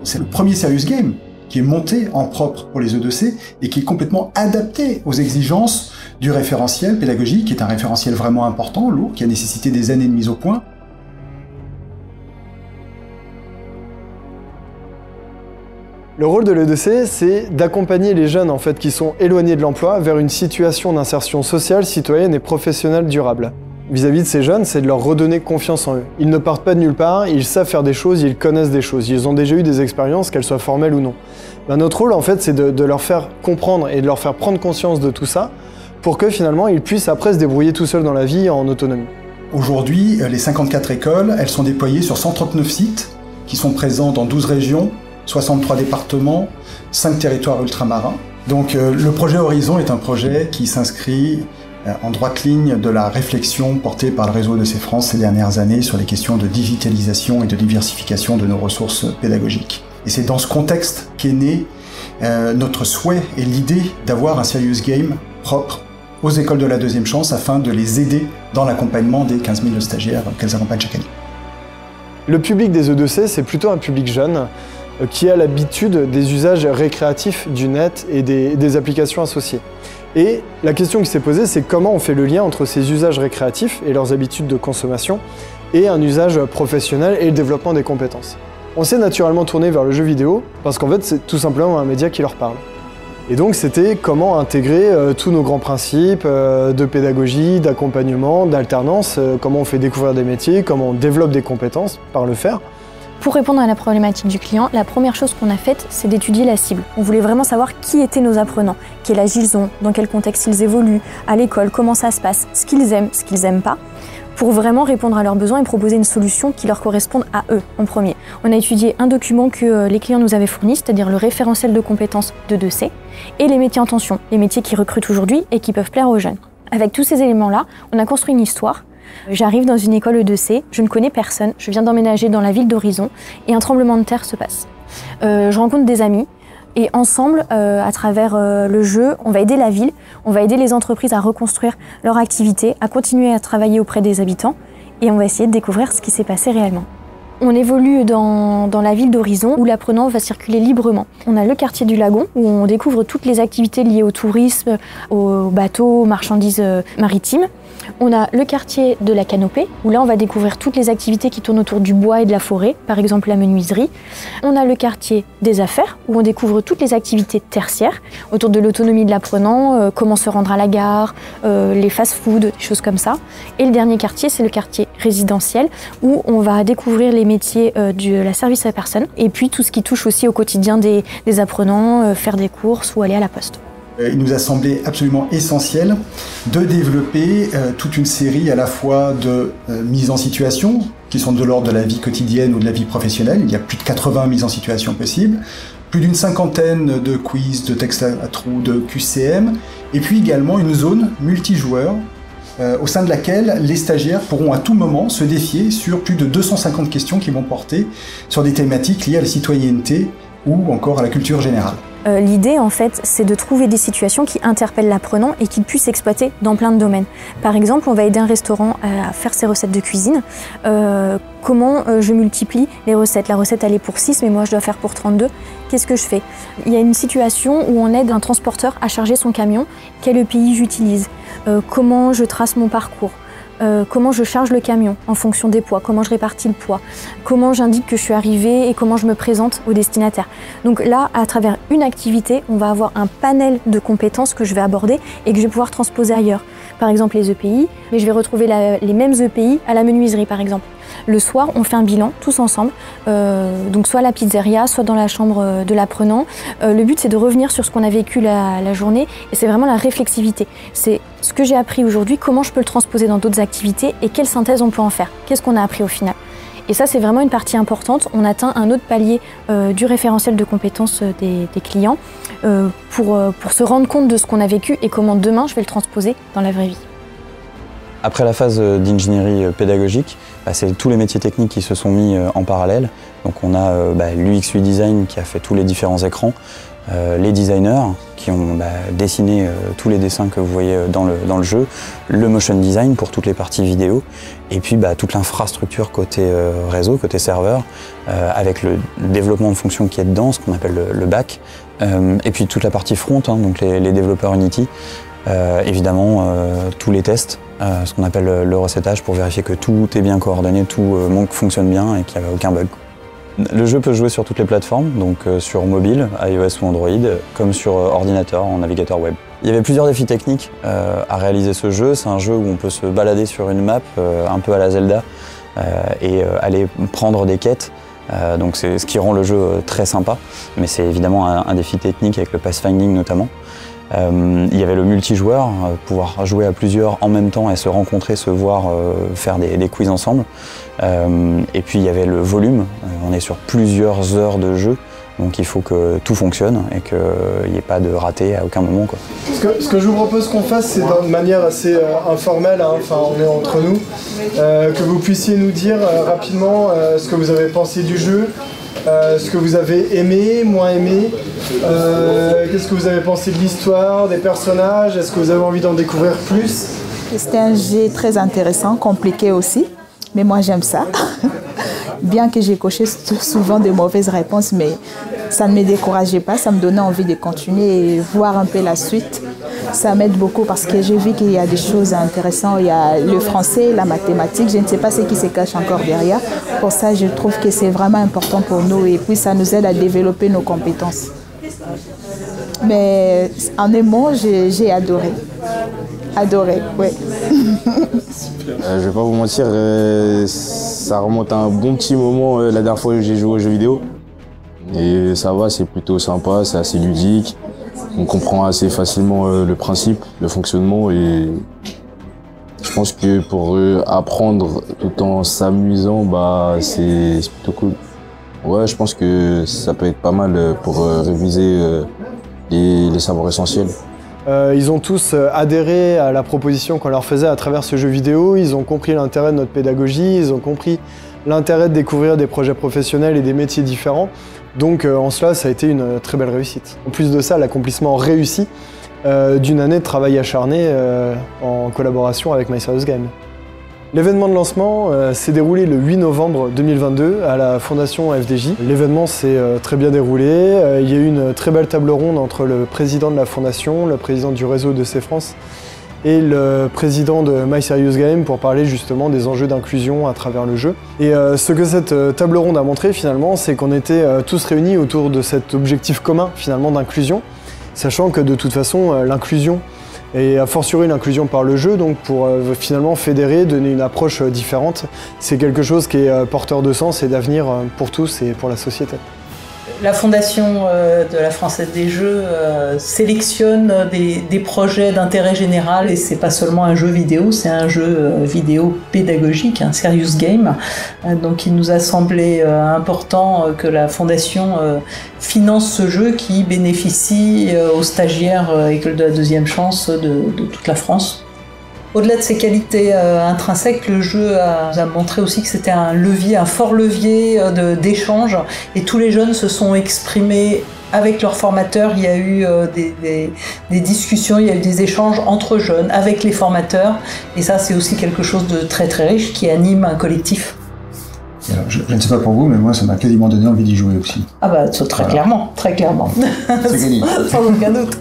C'est le premier serious game qui est monté en propre pour les E2C et qui est complètement adapté aux exigences du référentiel pédagogique, qui est un référentiel vraiment important, lourd, qui a nécessité des années de mise au point. Le rôle de l'E2C, c'est d'accompagner les jeunes en fait, qui sont éloignés de l'emploi vers une situation d'insertion sociale, citoyenne et professionnelle durable. Vis-à-vis de ces jeunes, c'est de leur redonner confiance en eux. Ils ne partent pas de nulle part, ils savent faire des choses, ils connaissent des choses, ils ont déjà eu des expériences, qu'elles soient formelles ou non. Notre rôle, en fait, c'est de leur faire comprendre et de leur faire prendre conscience de tout ça pour que finalement, ils puissent après se débrouiller tout seuls dans la vie en autonomie. Aujourd'hui, les 54 écoles, elles sont déployées sur 139 sites qui sont présents dans 12 régions, 63 départements, 5 territoires ultramarins. Donc le projet Horizon est un projet qui s'inscrit en droite ligne de la réflexion portée par le réseau E2C France ces dernières années sur les questions de digitalisation et de diversification de nos ressources pédagogiques. Et c'est dans ce contexte qu'est né notre souhait et l'idée d'avoir un serious game propre aux écoles de la deuxième chance afin de les aider dans l'accompagnement des 15 000 stagiaires qu'elles accompagnent chaque année. Le public des E2C, c'est plutôt un public jeune qui a l'habitude des usages récréatifs du net et des applications associées. Et la question qui s'est posée, c'est comment on fait le lien entre ces usages récréatifs et leurs habitudes de consommation et un usage professionnel et le développement des compétences. On s'est naturellement tourné vers le jeu vidéo parce qu'en fait, c'est tout simplement un média qui leur parle. Et donc, c'était comment intégrer tous nos grands principes de pédagogie, d'accompagnement, d'alternance, comment on fait découvrir des métiers, comment on développe des compétences par le faire. Pour répondre à la problématique du client, la première chose qu'on a faite, c'est d'étudier la cible. On voulait vraiment savoir qui étaient nos apprenants, quel âge ils ont, dans quel contexte ils évoluent, à l'école, comment ça se passe, ce qu'ils aiment pas, pour vraiment répondre à leurs besoins et proposer une solution qui leur corresponde à eux en premier. On a étudié un document que les clients nous avaient fourni, c'est-à-dire le référentiel de compétences de E2C, et les métiers en tension, les métiers qui recrutent aujourd'hui et qui peuvent plaire aux jeunes. Avec tous ces éléments-là, on a construit une histoire. J'arrive dans une école E2C, je ne connais personne, je viens d'emménager dans la ville d'Horizon et un tremblement de terre se passe. Je rencontre des amis et ensemble, à travers le jeu, on va aider la ville, on va aider les entreprises à reconstruire leur activité, à continuer à travailler auprès des habitants et on va essayer de découvrir ce qui s'est passé réellement. On évolue dans la ville d'Horizon où l'apprenant va circuler librement. On a le quartier du Lagon où on découvre toutes les activités liées au tourisme, aux bateaux, aux marchandises maritimes. On a le quartier de la Canopée, où là on va découvrir toutes les activités qui tournent autour du bois et de la forêt, par exemple la menuiserie. On a le quartier des affaires, où on découvre toutes les activités tertiaires, autour de l'autonomie de l'apprenant, comment se rendre à la gare, les fast-foods, des choses comme ça. Et le dernier quartier, c'est le quartier résidentiel, où on va découvrir les métiers de la service à la personne, et puis tout ce qui touche aussi au quotidien des apprenants, faire des courses ou aller à la poste. Il nous a semblé absolument essentiel de développer toute une série à la fois de mises en situation, qui sont de l'ordre de la vie quotidienne ou de la vie professionnelle. Il y a plus de 80 mises en situation possibles, plus d'une cinquantaine de quiz, de textes à trous, de QCM, et puis également une zone multijoueur au sein de laquelle les stagiaires pourront à tout moment se défier sur plus de 250 questions qui vont porter sur des thématiques liées à la citoyenneté ou encore à la culture générale. L'idée, en fait, c'est de trouver des situations qui interpellent l'apprenant et qu'il puisse exploiter dans plein de domaines. Par exemple, on va aider un restaurant à faire ses recettes de cuisine. Comment je multiplie les recettes? La recette, elle est pour 6, mais moi, je dois faire pour 32. Qu'est-ce que je fais? Il y a une situation où on aide un transporteur à charger son camion. Quel EPI j'utilise? Comment je trace mon parcours? Comment je charge le camion en fonction des poids, comment je répartis le poids, comment j'indique que je suis arrivée et comment je me présente au destinataire. Donc là, à travers une activité, on va avoir un panel de compétences que je vais aborder et que je vais pouvoir transposer ailleurs. Par exemple les EPI, mais je vais retrouver les mêmes EPI à la menuiserie par exemple. Le soir, on fait un bilan tous ensemble, donc soit à la pizzeria, soit dans la chambre de l'apprenant. Le but, c'est de revenir sur ce qu'on a vécu la journée et c'est vraiment la réflexivité. C'est ce que j'ai appris aujourd'hui, comment je peux le transposer dans d'autres activités et quelle synthèse on peut en faire. Qu'est-ce qu'on a appris au final? Et ça, c'est vraiment une partie importante. On atteint un autre palier du référentiel de compétences des clients pour se rendre compte de ce qu'on a vécu et comment demain, je vais le transposer dans la vraie vie. Après la phase d'ingénierie pédagogique, c'est tous les métiers techniques qui se sont mis en parallèle. Donc on a l'UX UI Design qui a fait tous les différents écrans, les designers qui ont dessiné tous les dessins que vous voyez dans le jeu, le motion design pour toutes les parties vidéo, et puis toute l'infrastructure côté réseau, côté serveur, avec le développement de fonctions qui est dedans, ce qu'on appelle le back, et puis toute la partie front, hein, donc les développeurs Unity, évidemment tous les tests, ce qu'on appelle le recettage pour vérifier que tout est bien coordonné, tout fonctionne bien et qu'il n'y a aucun bug. Le jeu peut jouer sur toutes les plateformes, donc sur mobile, iOS ou Android, comme sur ordinateur, en navigateur web. Il y avait plusieurs défis techniques à réaliser ce jeu. C'est un jeu où on peut se balader sur une map, un peu à la Zelda, et aller prendre des quêtes. Donc c'est ce qui rend le jeu très sympa, mais c'est évidemment un défi technique avec le pathfinding notamment. Il y avait le multijoueur, pouvoir jouer à plusieurs en même temps et se rencontrer, se voir, faire des quiz ensemble. Et puis il y avait le volume, on est sur plusieurs heures de jeu, donc il faut que tout fonctionne et qu'il n'y ait pas de raté à aucun moment, quoi. Ce que je vous propose qu'on fasse, c'est de manière assez informelle, hein, enfin on est entre nous, que vous puissiez nous dire rapidement ce que vous avez pensé du jeu, ce que vous avez aimé, moins aimé, qu'est-ce que vous avez pensé de l'histoire, des personnages, est-ce que vous avez envie d'en découvrir plus? C'était un jeu très intéressant, compliqué aussi, mais moi j'aime ça. Bien que j'ai coché souvent de mauvaises réponses, mais ça ne me décourageait pas, ça me donnait envie de continuer et voir un peu la suite. Ça m'aide beaucoup parce que j'ai vu qu'il y a des choses intéressantes. Il y a le français, la mathématique, je ne sais pas ce qui se cache encore derrière. Pour ça, je trouve que c'est vraiment important pour nous et puis ça nous aide à développer nos compétences. Mais en un mot, j'ai adoré. Adoré, oui. Je vais pas vous mentir, ça remonte à un bon petit moment la dernière fois que j'ai joué aux jeux vidéo. Et ça va, c'est plutôt sympa, c'est assez ludique. On comprend assez facilement le principe, le fonctionnement et je pense que pour apprendre tout en s'amusant, c'est plutôt cool. Ouais, je pense que ça peut être pas mal pour réviser les savoirs essentiels. Ils ont tous adhéré à la proposition qu'on leur faisait à travers ce jeu vidéo, ils ont compris l'intérêt de notre pédagogie, ils ont compris l'intérêt de découvrir des projets professionnels et des métiers différents. Donc en cela, ça a été une très belle réussite. En plus de ça, l'accomplissement réussi d'une année de travail acharné en collaboration avec My Serious Game. L'événement de lancement s'est déroulé le 8 novembre 2022 à la Fondation FDJ. L'événement s'est très bien déroulé. Il y a eu une très belle table ronde entre le président de la Fondation, le président du réseau de C France et le président de My Serious Game pour parler justement des enjeux d'inclusion à travers le jeu. Et ce que cette table ronde a montré finalement, c'est qu'on était tous réunis autour de cet objectif commun finalement d'inclusion, sachant que de toute façon l'inclusion et a fortiori l'inclusion par le jeu, donc pour finalement fédérer, donner une approche différente, c'est quelque chose qui est porteur de sens et d'avenir pour tous et pour la société. La Fondation de la Française des Jeux sélectionne des projets d'intérêt général et c'est pas seulement un jeu vidéo, c'est un jeu vidéo pédagogique, un serious game. Donc il nous a semblé important que la Fondation finance ce jeu qui bénéficie aux stagiaires École de la Deuxième Chance de toute la France. Au-delà de ses qualités intrinsèques, le jeu a montré aussi que c'était un levier, un fort levier d'échange et tous les jeunes se sont exprimés avec leurs formateurs. Il y a eu des discussions, il y a eu des échanges entre jeunes avec les formateurs et ça c'est aussi quelque chose de très très riche qui anime un collectif. Alors, je ne sais pas pour vous, mais moi ça m'a quasiment donné envie d'y jouer aussi. Ah bah très clairement, très clairement. C'est gagné. Sans aucun doute.